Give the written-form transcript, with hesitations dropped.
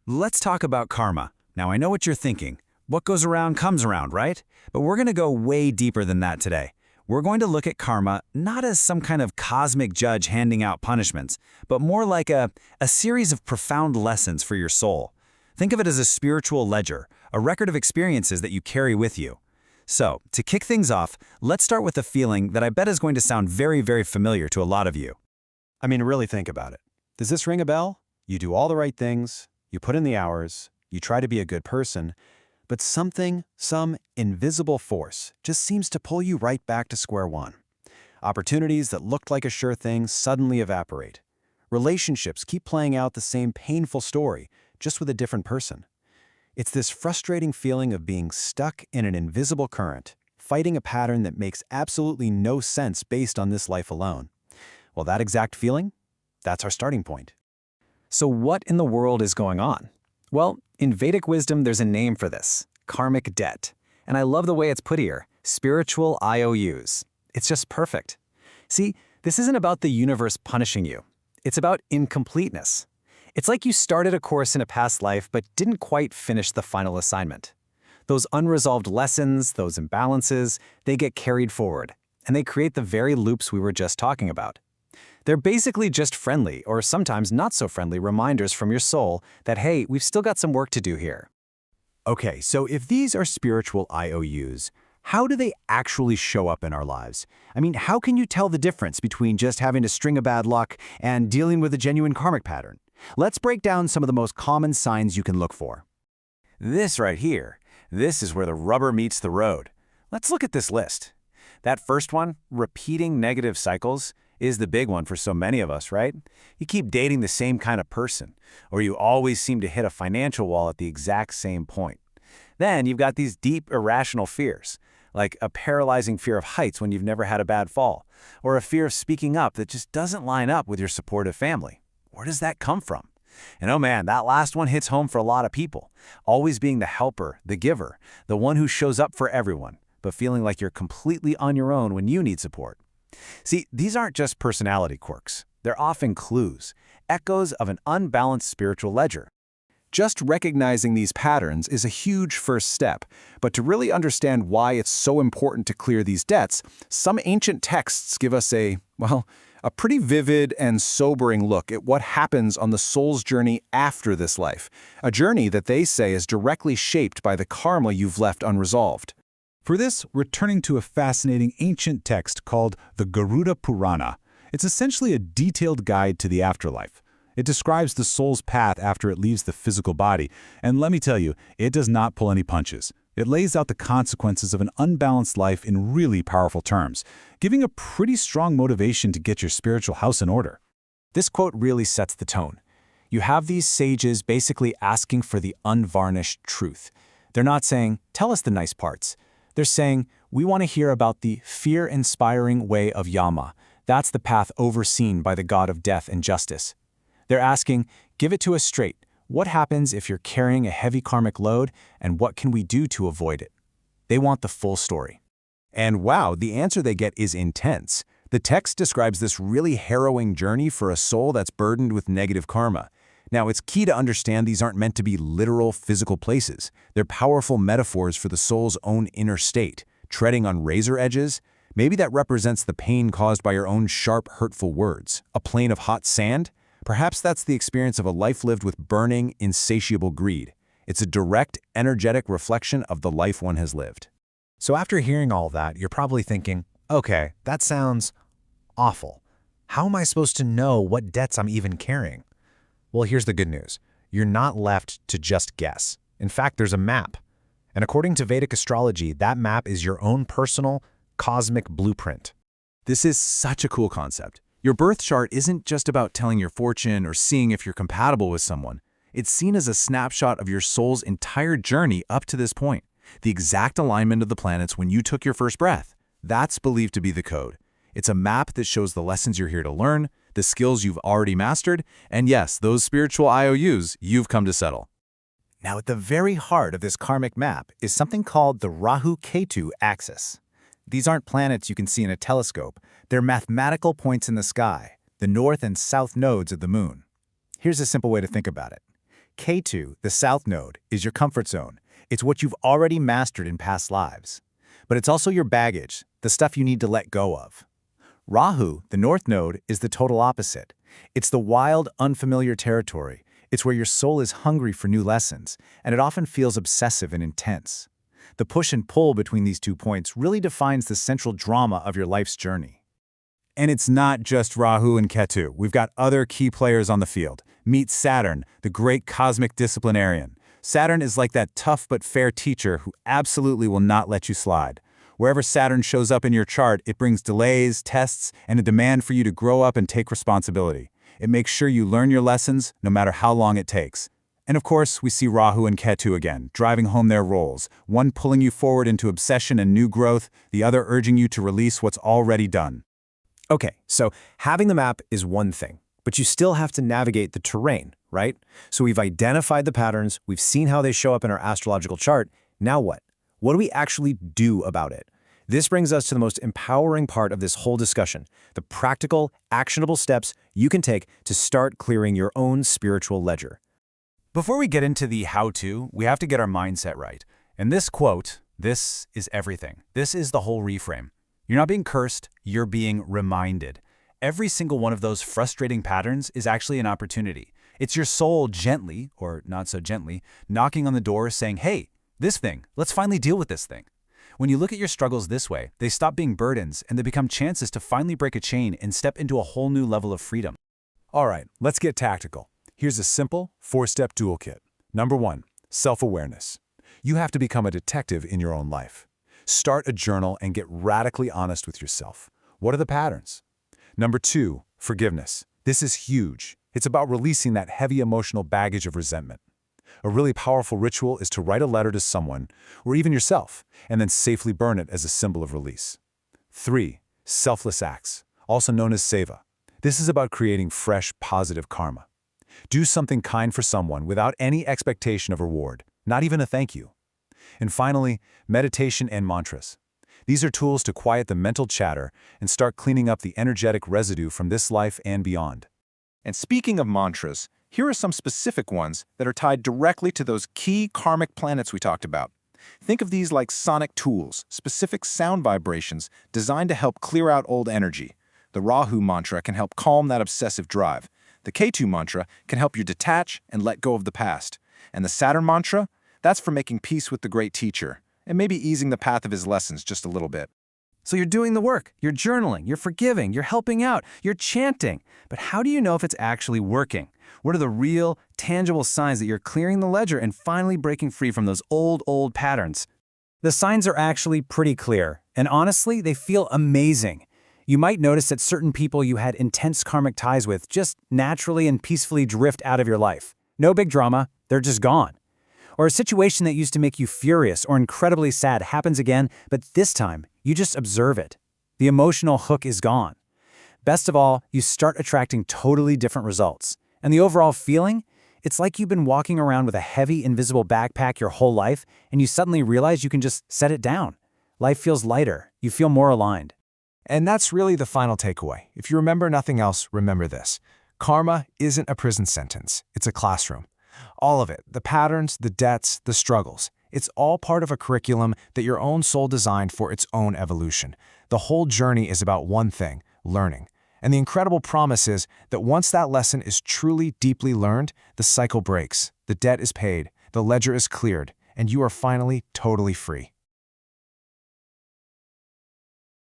Let's talk about karma. Now, I know what you're thinking. What goes around comes around, right? But we're going to go way deeper than that today. We're going to look at karma not as some kind of cosmic judge handing out punishments, but more like a series of profound lessons for your soul. Think of it as a spiritual ledger, a record of experiences that you carry with you. So, to kick things off, let's start with a feeling that I bet is going to sound very, very familiar to a lot of you. I mean, really think about it. Does this ring a bell? You do all the right things, you put in the hours, you try to be a good person, but some invisible force just seems to pull you right back to square one. Opportunities that looked like a sure thing suddenly evaporate. Relationships keep playing out the same painful story, just with a different person. It's this frustrating feeling of being stuck in an invisible current, fighting a pattern that makes absolutely no sense based on this life alone. Well, that exact feeling, that's our starting point. So what in the world is going on? Well, in Vedic wisdom, there's a name for this, karmic debt. And I love the way it's put here, spiritual IOUs. It's just perfect. See, this isn't about the universe punishing you. It's about incompleteness. It's like you started a course in a past life but didn't quite finish the final assignment. Those unresolved lessons, those imbalances, they get carried forward, and they create the very loops we were just talking about. They're basically just friendly, or sometimes not so friendly, reminders from your soul that, hey, we've still got some work to do here. Okay, so if these are spiritual IOUs, how do they actually show up in our lives? I mean, how can you tell the difference between just having a string of bad luck and dealing with a genuine karmic pattern? Let's break down some of the most common signs you can look for. This right here, this is where the rubber meets the road. Let's look at this list. That first one, repeating negative cycles, is the big one for so many of us, right? You keep dating the same kind of person, or you always seem to hit a financial wall at the exact same point. Then you've got these deep, irrational fears, like a paralyzing fear of heights when you've never had a bad fall, or a fear of speaking up that just doesn't line up with your supportive family. Where does that come from? And oh man, that last one hits home for a lot of people. Always being the helper, the giver, the one who shows up for everyone, but feeling like you're completely on your own when you need support. See, these aren't just personality quirks. They're often clues, echoes of an unbalanced spiritual ledger. Just recognizing these patterns is a huge first step, but to really understand why it's so important to clear these debts, some ancient texts give us a pretty vivid and sobering look at what happens on the soul's journey after this life, a journey that they say is directly shaped by the karma you've left unresolved. For this, we're turning to a fascinating ancient text called the Garuda Purana. It's essentially a detailed guide to the afterlife. It describes the soul's path after it leaves the physical body, and let me tell you, it does not pull any punches. It lays out the consequences of an unbalanced life in really powerful terms, giving a pretty strong motivation to get your spiritual house in order. This quote really sets the tone. You have these sages basically asking for the unvarnished truth. They're not saying, tell us the nice parts. They're saying, we want to hear about the fear-inspiring way of Yama. That's the path overseen by the god of death and justice. They're asking, give it to us straight. What happens if you're carrying a heavy karmic load, and what can we do to avoid it? They want the full story. And wow, the answer they get is intense. The text describes this really harrowing journey for a soul that's burdened with negative karma. Now, it's key to understand these aren't meant to be literal physical places. They're powerful metaphors for the soul's own inner state, treading on razor edges. Maybe that represents the pain caused by your own sharp, hurtful words. A plane of hot sand? Perhaps that's the experience of a life lived with burning, insatiable greed. It's a direct, energetic reflection of the life one has lived. So after hearing all that, you're probably thinking, okay, that sounds awful. How am I supposed to know what debts I'm even carrying? Well, here's the good news. You're not left to just guess. In fact, there's a map. And according to Vedic astrology, that map is your own personal, cosmic blueprint. This is such a cool concept. Your birth chart isn't just about telling your fortune or seeing if you're compatible with someone. It's seen as a snapshot of your soul's entire journey up to this point. The exact alignment of the planets when you took your first breath. That's believed to be the code. It's a map that shows the lessons you're here to learn, the skills you've already mastered, and yes, those spiritual IOUs you've come to settle. Now, at the very heart of this karmic map is something called the Rahu-Ketu axis. These aren't planets you can see in a telescope. They're mathematical points in the sky, the north and south nodes of the moon. Here's a simple way to think about it. K2, the south node, is your comfort zone. It's what you've already mastered in past lives. But it's also your baggage, the stuff you need to let go of. Rahu, the north node, is the total opposite. It's the wild, unfamiliar territory. It's where your soul is hungry for new lessons, and it often feels obsessive and intense. The push and pull between these 2 points really defines the central drama of your life's journey. And it's not just Rahu and Ketu. We've got other key players on the field. Meet Saturn, the great cosmic disciplinarian. Saturn is like that tough but fair teacher who absolutely will not let you slide. Wherever Saturn shows up in your chart, it brings delays, tests, and a demand for you to grow up and take responsibility. It makes sure you learn your lessons, no matter how long it takes. And of course, we see Rahu and Ketu again, driving home their roles, one pulling you forward into obsession and new growth, the other urging you to release what's already done. Okay, so having the map is one thing, but you still have to navigate the terrain, right? So we've identified the patterns, we've seen how they show up in our astrological chart. Now what? What do we actually do about it? This brings us to the most empowering part of this whole discussion, the practical, actionable steps you can take to start clearing your own spiritual ledger. Before we get into the how-to, we have to get our mindset right. And this quote, this is everything. This is the whole reframe. You're not being cursed, you're being reminded. Every single one of those frustrating patterns is actually an opportunity. It's your soul gently, or not so gently, knocking on the door saying, hey, this thing, let's finally deal with this thing. When you look at your struggles this way, they stop being burdens and they become chances to finally break a chain and step into a whole new level of freedom. All right, let's get tactical. Here's a simple 4-step toolkit. Number 1, self-awareness. You have to become a detective in your own life. Start a journal and get radically honest with yourself. What are the patterns? Number 2, forgiveness. This is huge. It's about releasing that heavy emotional baggage of resentment. A really powerful ritual is to write a letter to someone, or even yourself, and then safely burn it as a symbol of release. 3, selfless acts, also known as seva. This is about creating fresh, positive karma. Do something kind for someone without any expectation of reward, not even a thank you. And finally, meditation and mantras. These are tools to quiet the mental chatter and start cleaning up the energetic residue from this life and beyond. And speaking of mantras, here are some specific ones that are tied directly to those key karmic planets we talked about. Think of these like sonic tools, specific sound vibrations designed to help clear out old energy. The Rahu mantra can help calm that obsessive drive. The Ketu mantra can help you detach and let go of the past. And the Saturn mantra? That's for making peace with the great teacher, and maybe easing the path of his lessons just a little bit. So you're doing the work, you're journaling, you're forgiving, you're helping out, you're chanting. But how do you know if it's actually working? What are the real, tangible signs that you're clearing the ledger and finally breaking free from those old patterns? The signs are actually pretty clear, and honestly, they feel amazing. You might notice that certain people you had intense karmic ties with just naturally and peacefully drift out of your life. No big drama, they're just gone. Or a situation that used to make you furious or incredibly sad happens again, but this time, you just observe it. The emotional hook is gone. Best of all, you start attracting totally different results. And the overall feeling? It's like you've been walking around with a heavy, invisible backpack your whole life, and you suddenly realize you can just set it down. Life feels lighter. You feel more aligned. And that's really the final takeaway. If you remember nothing else, remember this. Karma isn't a prison sentence. It's a classroom. All of it, the patterns, the debts, the struggles, it's all part of a curriculum that your own soul designed for its own evolution. The whole journey is about one thing, learning. And the incredible promise is that once that lesson is truly deeply learned, the cycle breaks, the debt is paid, the ledger is cleared, and you are finally totally free.